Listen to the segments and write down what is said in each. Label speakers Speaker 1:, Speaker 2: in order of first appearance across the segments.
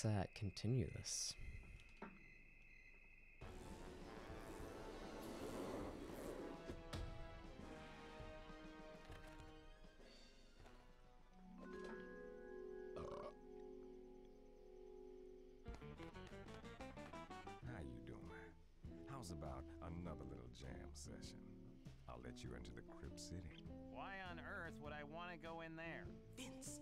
Speaker 1: let's continue this.
Speaker 2: How you doing? How's about another little jam session? I'll let you into the Crypt City.
Speaker 3: Why on earth would I want to go in there?
Speaker 4: Vince!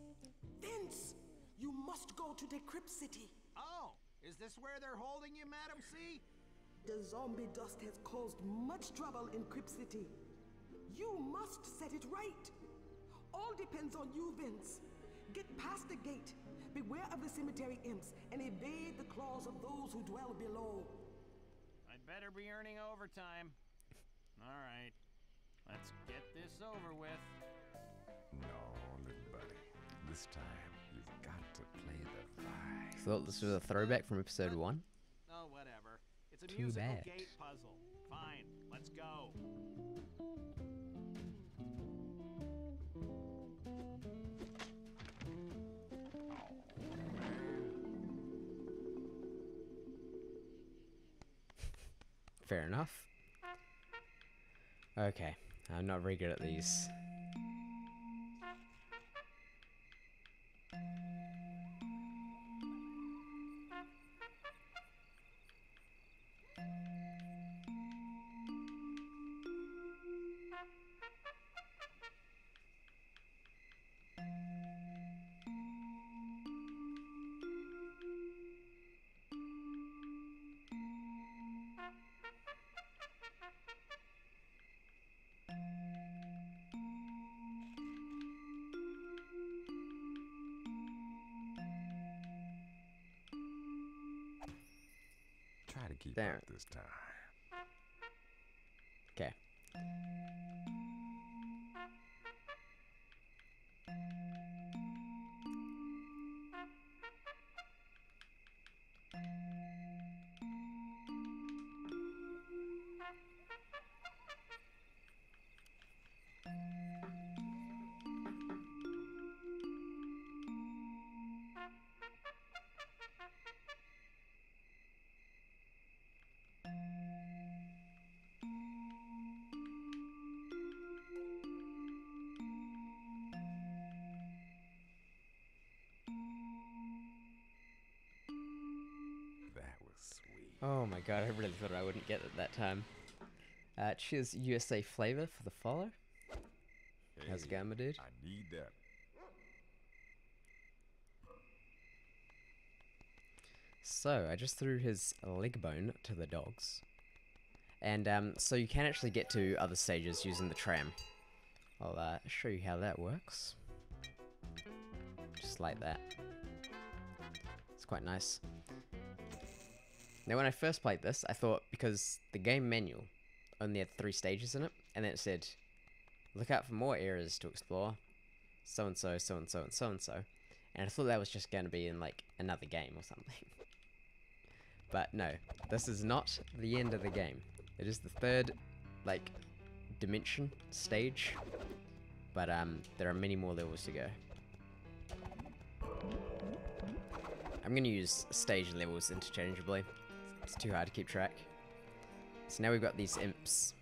Speaker 4: Vince! You must go to the Crypt City.
Speaker 3: Oh, is this where they're holding you, Madam C?
Speaker 4: The zombie dust has caused much trouble in Crypt City. You must set it right. All depends on you, Vince. Get past the gate, beware of the cemetery imps, and evade the claws of those who dwell below.
Speaker 3: I'd better be earning overtime. All right, let's get this over with.
Speaker 2: No, little buddy. This time, you've got to play the vibe.
Speaker 1: Thought this was a throwback from episode 1?
Speaker 3: Oh, whatever. It's a
Speaker 1: Too
Speaker 3: musical
Speaker 1: bad.
Speaker 3: gate puzzle. Fine, let's go.
Speaker 1: Fair enough. Okay, I'm not very good at these.
Speaker 2: Try to keep
Speaker 1: There.
Speaker 2: up this time.
Speaker 1: Okay.
Speaker 2: That was sweet.
Speaker 1: Oh my god, I really thought I wouldn't get it that time. Cheers USA flavor for the follow. How's it going, my dude?
Speaker 2: I need that.
Speaker 1: So, I just threw his leg bone to the dogs. And so you can actually get to other stages using the tram. I'll show you how that works. Just like that. It's quite nice. Now when I first played this, I thought, because the game manual only had 3 stages in it, and then it said, look out for more areas to explore, so-and-so, so-and-so, and so-and-so. And I thought that was just going to be in, like, another game or something. But no, this is not the end of the game. It is the 3rd, like, dimension stage. But there are many more levels to go. I'm going to use stage levels interchangeably. It's too hard to keep track. So now we've got these imps.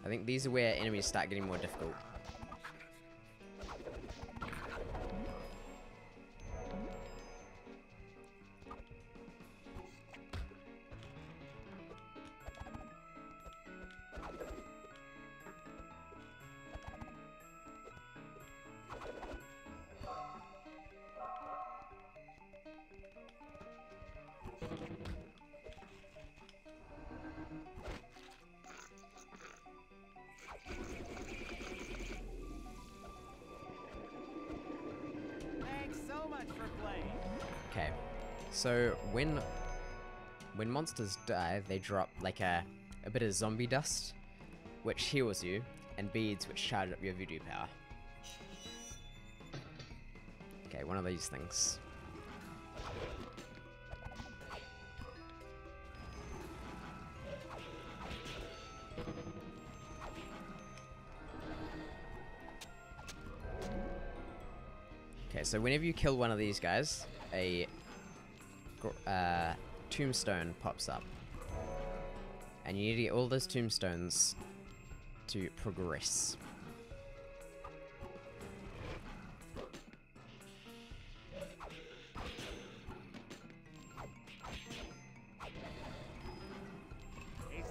Speaker 1: I think these are where enemies start getting more difficult.
Speaker 3: Thanks so much for playing.
Speaker 1: Okay, so when monsters die, they drop like a bit of zombie dust, which heals you, and beads which charge up your voodoo power. Okay, one of these things. Okay, so whenever you kill one of these guys, a tombstone pops up. And you need to get all those tombstones to progress.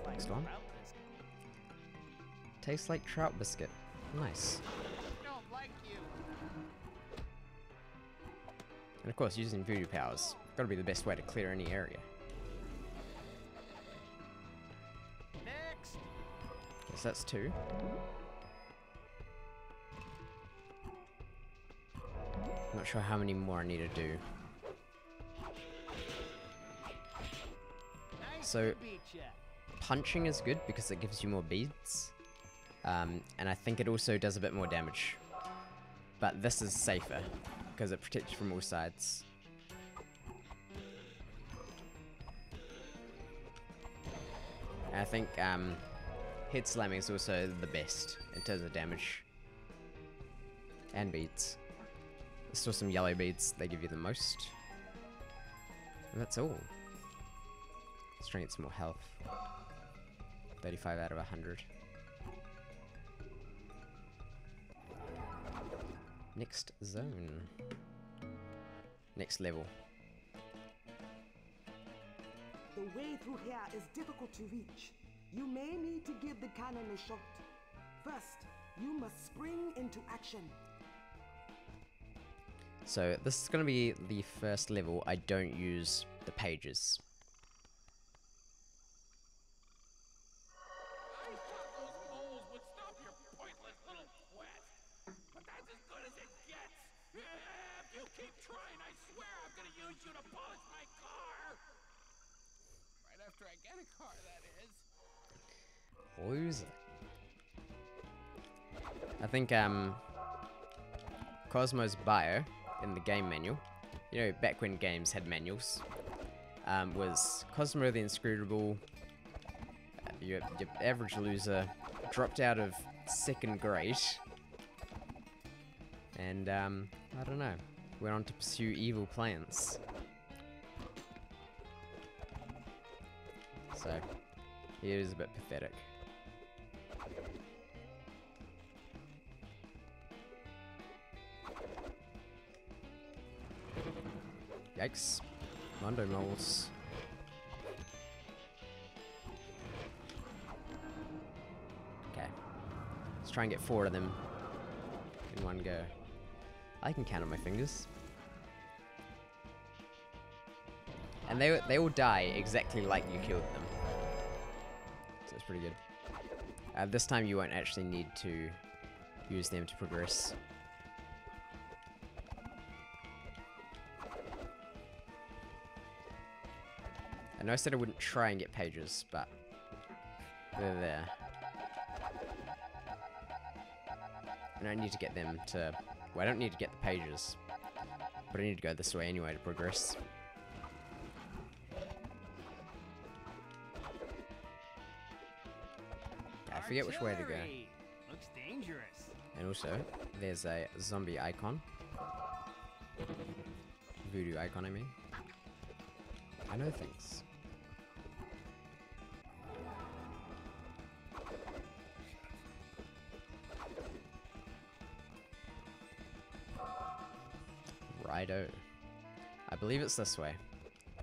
Speaker 1: Next one. Tastes like trout biscuit. Nice.
Speaker 3: Don't like you.
Speaker 1: And of course, using voodoo powers, gotta be the best way to clear any area.
Speaker 3: Next.
Speaker 1: Yes, that's 2. Not sure how many more I need to do.
Speaker 3: Nice
Speaker 1: So-
Speaker 3: to beat ya.
Speaker 1: Punching is good because it gives you more beads. And I think it also does a bit more damage. But this is safer because it protects you from all sides. And I think head slamming is also the best in terms of damage. And beads. There's still some yellow beads, they give you the most. And that's all. Let's try and get some more health. 35 out of 100. Next zone. Next level.
Speaker 4: The way through here is difficult to reach. You may need to give the cannon a shot. First, you must spring into action.
Speaker 1: So this is going to be the first level I don't use the pages.
Speaker 5: I thought those moles would stop your pointless little quest, but that's as good as it gets. If you keep trying, I swear I'm gonna use you to polish my car. Right after I get a car, that is.
Speaker 1: Loser. I think Cosmo's bio in the game manual, you know, back when games had manuals, was Cosmo the Inscrutable, your average loser, dropped out of 2nd grade, and I don't know, went on to pursue evil plans. So, he is a bit pathetic. Yikes. Mondo moles. Okay. Let's try and get 4 of them in one go. I can count on my fingers. And they all die exactly like you killed them. So it's pretty good. This time you won't actually need to use them to progress. I know I said I wouldn't try and get pages, but they're there. And I need to get them to... Well, I don't need to get the pages, but I need to go this way anyway to progress. I forget which way to go.
Speaker 3: Artillery. Looks dangerous.
Speaker 1: And also, there's a zombie icon. Voodoo icon, I mean. I know things. Righto. I believe it's this way,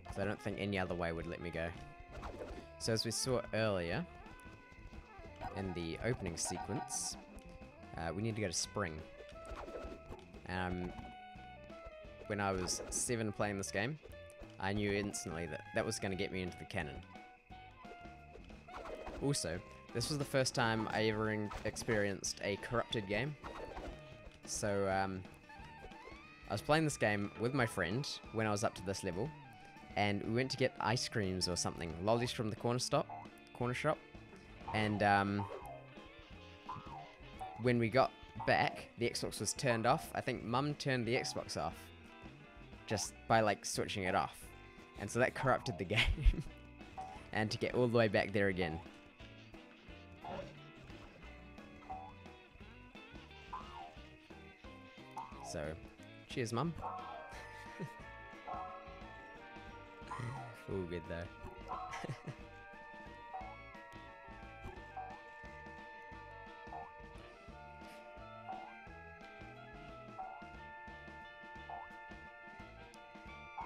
Speaker 1: because I don't think any other way would let me go. So as we saw earlier, in the opening sequence, we need to go to Spring. When I was 7 playing this game, I knew instantly that that was going to get me into the cannon. Also, this was the first time I ever experienced a corrupted game. So, I was playing this game with my friend when I was up to this level, and we went to get ice creams or something, lollies from the corner shop, and when we got back, the Xbox was turned off. I think Mum turned the Xbox off just by like switching it off, and so that corrupted the game. And to get all the way back there again. So, Cheers, Mum. All good though.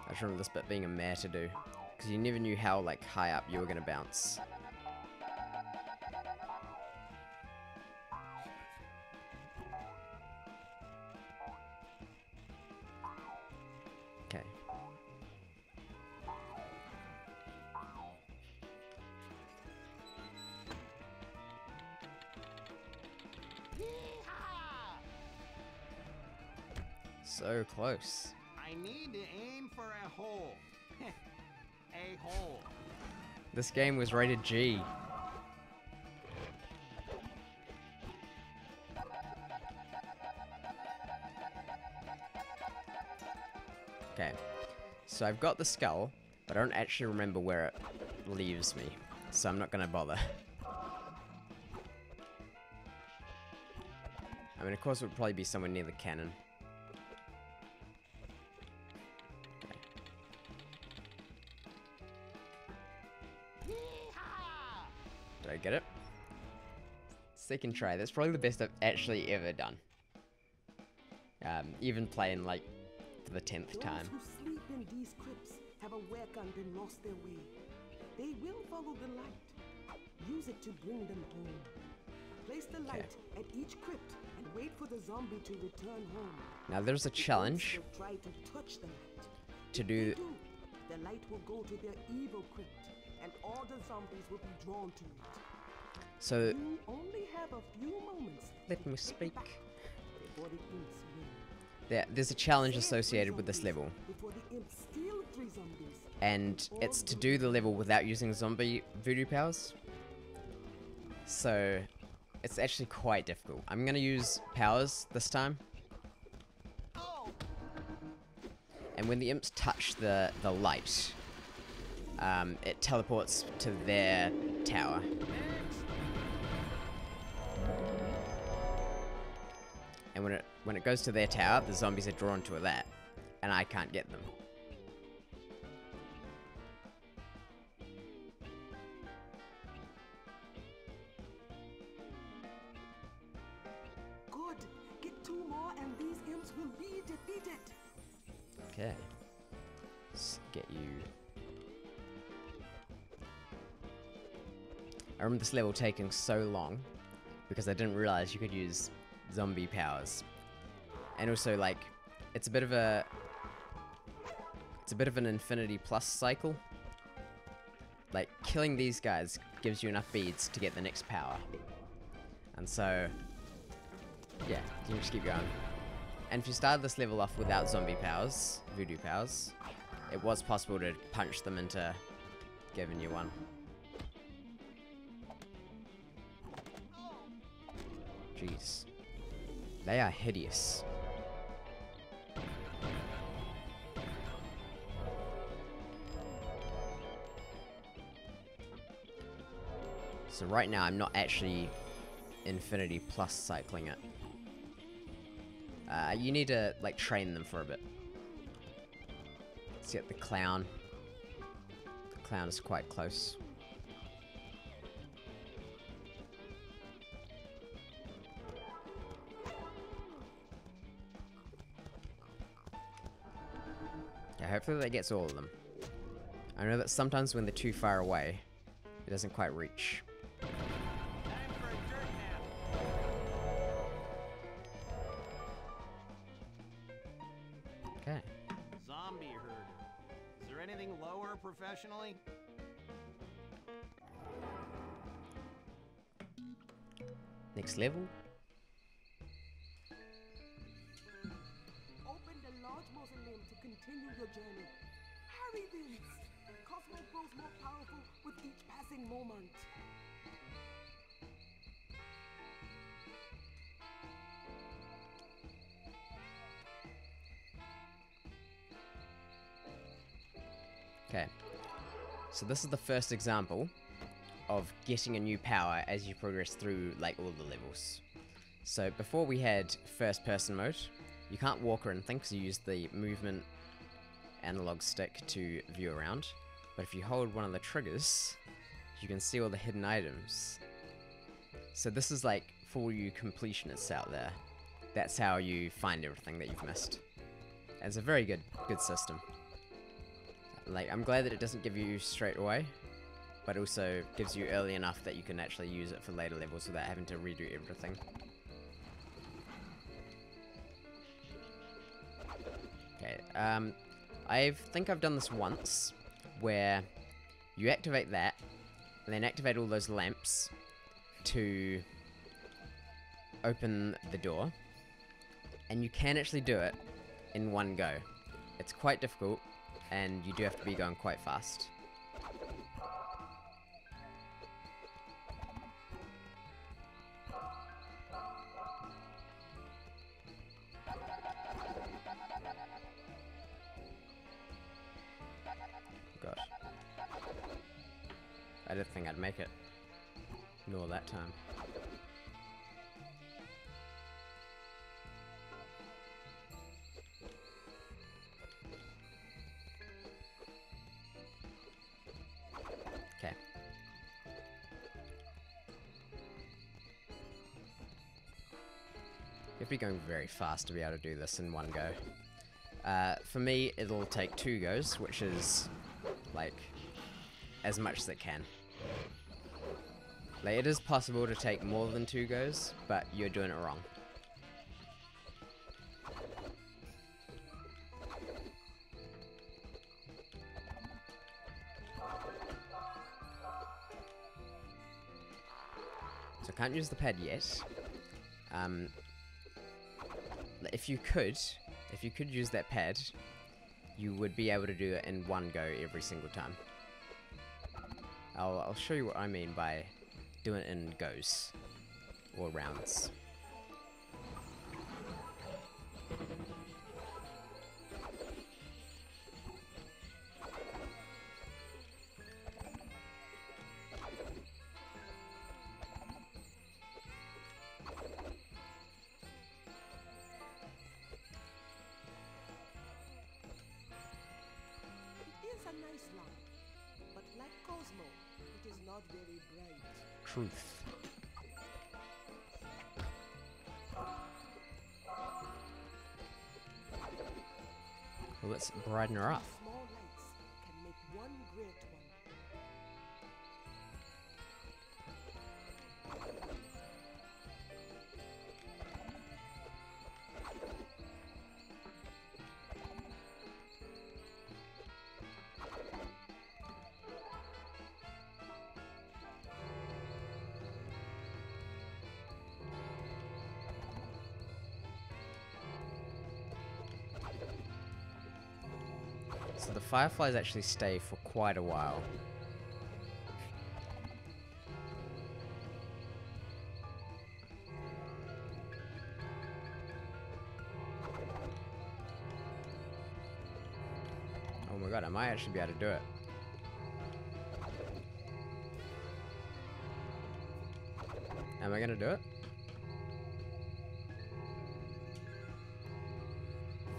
Speaker 1: I just remember this bit being a mare to do, because you never knew how like high up you were gonna bounce. Okay. So close.
Speaker 3: I need to aim for a hole. A hole.
Speaker 1: This game was rated G. Okay, so I've got the skull, but I don't actually remember where it leaves me, so I'm not gonna bother. I mean, of course, it would probably be somewhere near the cannon. Did I get it? Second try. That's probably the best I've actually ever done. Even playing like for the 10th time.
Speaker 4: Those who sleep in these crypts have awakened and lost their way. They will follow the light. Use it to bring them home. Place the light at each crypt and wait for the zombie to return home.
Speaker 1: Now there's a challenge
Speaker 4: They'll try to touch the light.
Speaker 1: to
Speaker 4: If
Speaker 1: do.
Speaker 4: they do, the light will go to their evil crypt, and all the zombies will be drawn to it.
Speaker 1: So
Speaker 4: You only have a few moments.
Speaker 1: let
Speaker 4: to
Speaker 1: me
Speaker 4: take
Speaker 1: speak.
Speaker 4: back before the imps win.
Speaker 1: There's a challenge
Speaker 4: Save
Speaker 1: associated
Speaker 4: three
Speaker 1: with this
Speaker 4: zombies
Speaker 1: level,
Speaker 4: before the imps steal 3 zombies.
Speaker 1: and it's to do the level without using zombie voodoo powers. So it's actually quite difficult. I'm gonna use powers this time. And when the imps touch the light, it teleports to their tower. And when it goes to their tower, the zombies are drawn to that, and I can't get them.
Speaker 4: Good. Get 2 more and these imps will be defeated.
Speaker 1: Okay. Let's get you. I remember this level taking so long because I didn't realize you could use zombie powers. And also, like, it's a bit of an infinity plus cycle. Like, killing these guys gives you enough beads to get the next power. And so, yeah, you can just keep going. And if you started this level off without zombie powers, voodoo powers, it was possible to punch them into giving you one. Jeez. They are hideous. So right now I'm not actually infinity plus cycling it. You need to like train them for a bit. Let's get the clown. The clown is quite close. Yeah, hopefully that gets all of them. I know that sometimes when they're too far away, it doesn't quite reach.
Speaker 3: Time for a dirt nap.
Speaker 1: Okay.
Speaker 3: Zombie herder. Is there anything lower professionally?
Speaker 1: Next level.
Speaker 4: Open the large mausoleum to continue your journey. Hurry, Vince! Cosmo grows more powerful with each passing moment.
Speaker 1: Okay. So this is the first example of getting a new power as you progress through like all the levels. So before we had first person mode, You can't walk or anything because you use the movement analog stick to view around. But if you hold one of the triggers, you can see all the hidden items. So this is like for you completionists out there. That's how you find everything that you've missed. And it's a very good system. Like, I'm glad that it doesn't give you straight away, but also gives you early enough that you can actually use it for later levels without having to redo everything. Okay, I think I've done this once, where you activate that, and then activate all those lamps to open the door, and you can actually do it in one go. It's quite difficult, and you do have to be going quite fast. Gosh. I didn't think I'd make it. Nor that time. Okay. You have to be going very fast to be able to do this in one go. For me, it'll take 2 goes, which is, like, as much as it can. Like, it is possible to take more than 2 goes, but you're doing it wrong. So I can't use the pad yet. If you could use that pad, you would be able to do it in one go every single time. I'll show you what I mean by doing it in goes, or rounds.
Speaker 4: A nice lamp, but like Cosmo, it is not very bright.
Speaker 1: Truth. Well, let's brighten her up.
Speaker 4: Small lights can make one great one.
Speaker 1: So the fireflies actually stay for quite a while. Oh my god, I might actually be able to do it. Am I gonna do it?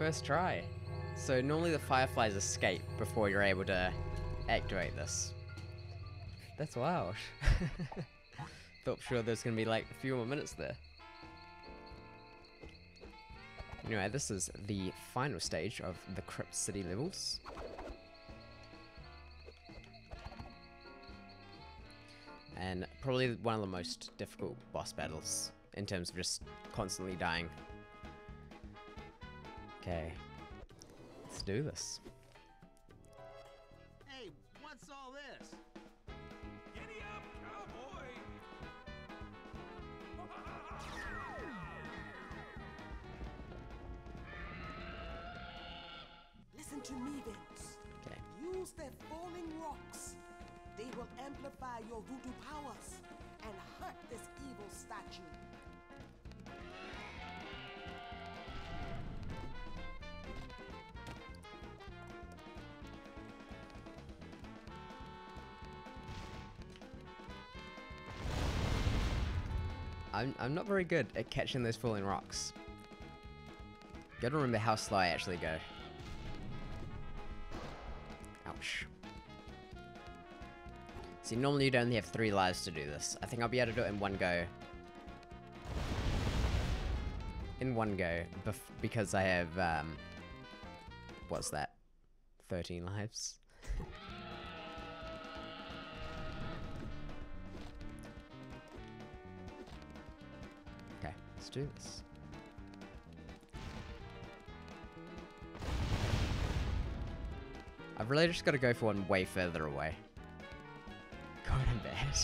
Speaker 1: First try. So normally the fireflies escape before you're able to activate this. That's wild. Thought sure there's gonna be like a few more minutes there. Anyway, this is the final stage of the Crypt City levels. And probably one of the most difficult boss battles in terms of just constantly dying. Okay. Let's do this.
Speaker 3: Hey, what's all this?
Speaker 5: Giddy up, cowboy!
Speaker 4: Listen to me, Vince.
Speaker 1: Okay.
Speaker 4: Use their falling rocks. They will amplify your voodoo powers and hurt this evil statue.
Speaker 1: I'm not very good at catching those falling rocks. Gotta remember how slow I actually go. Ouch. See, normally you'd only have 3 lives to do this. I think I'll be able to do it in one go. Because I have, what's that? 13 lives? Okay, let's do this. I've really just got to go for one way further away. God, I'm bad.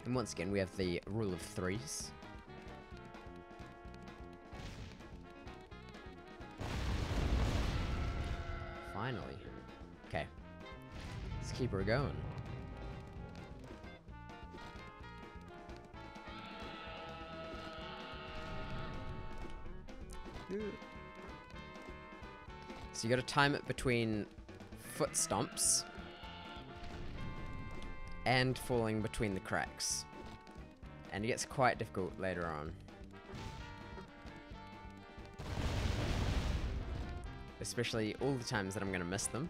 Speaker 1: And once again, we have the rule of 3s. Finally. Okay. Let's keep her going. So you gotta time it between foot stomps and falling between the cracks. And it gets quite difficult later on. Especially all the times that I'm gonna miss them.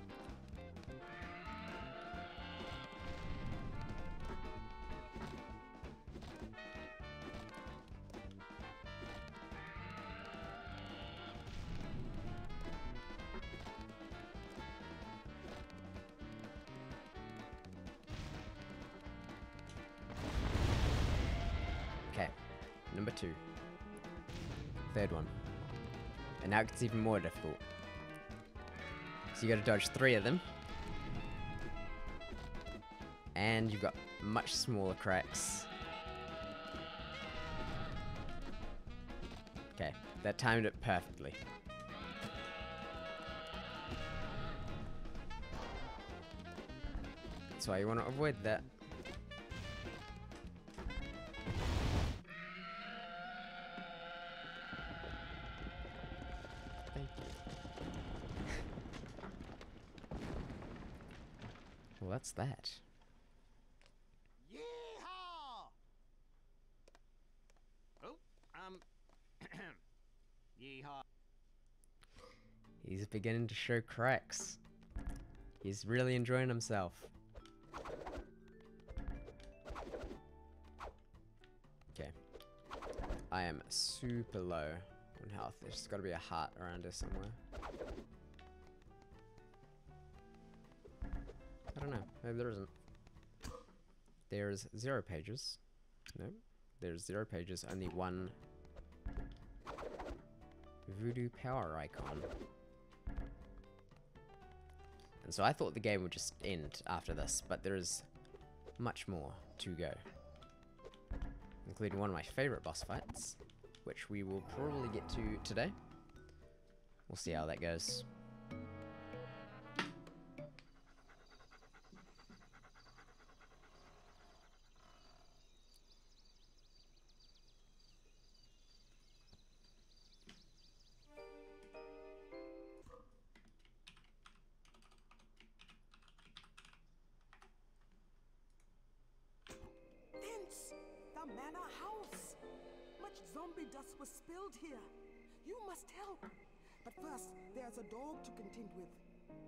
Speaker 1: Okay, number 2. Third one. And now it gets even more difficult. So you gotta dodge 3 of them. And you've got much smaller cracks. Okay, that timed it perfectly. That's why you want to avoid that. Thank you. Well, that's that.
Speaker 3: Yeehaw! Oh, yeehaw.
Speaker 1: He's beginning to show cracks. He's really enjoying himself. Okay. I am super low on health. There's got to be a heart around here somewhere. I don't know. Maybe there isn't. There's 0 pages. No. There's 0 pages. Only one voodoo power icon. And so I thought the game would just end after this, but there is much more to go. Including one of my favorite boss fights, which we will probably get to today. We'll see how that goes.
Speaker 4: Vince, the manor house. Much zombie dust was spilled here. You must help. But first, there's a dog to contend with.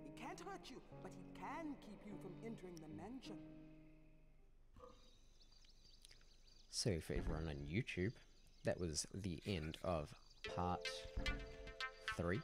Speaker 4: He can't hurt you, but he can keep you from entering the mansion.
Speaker 1: So for everyone on YouTube, that was the end of part 3.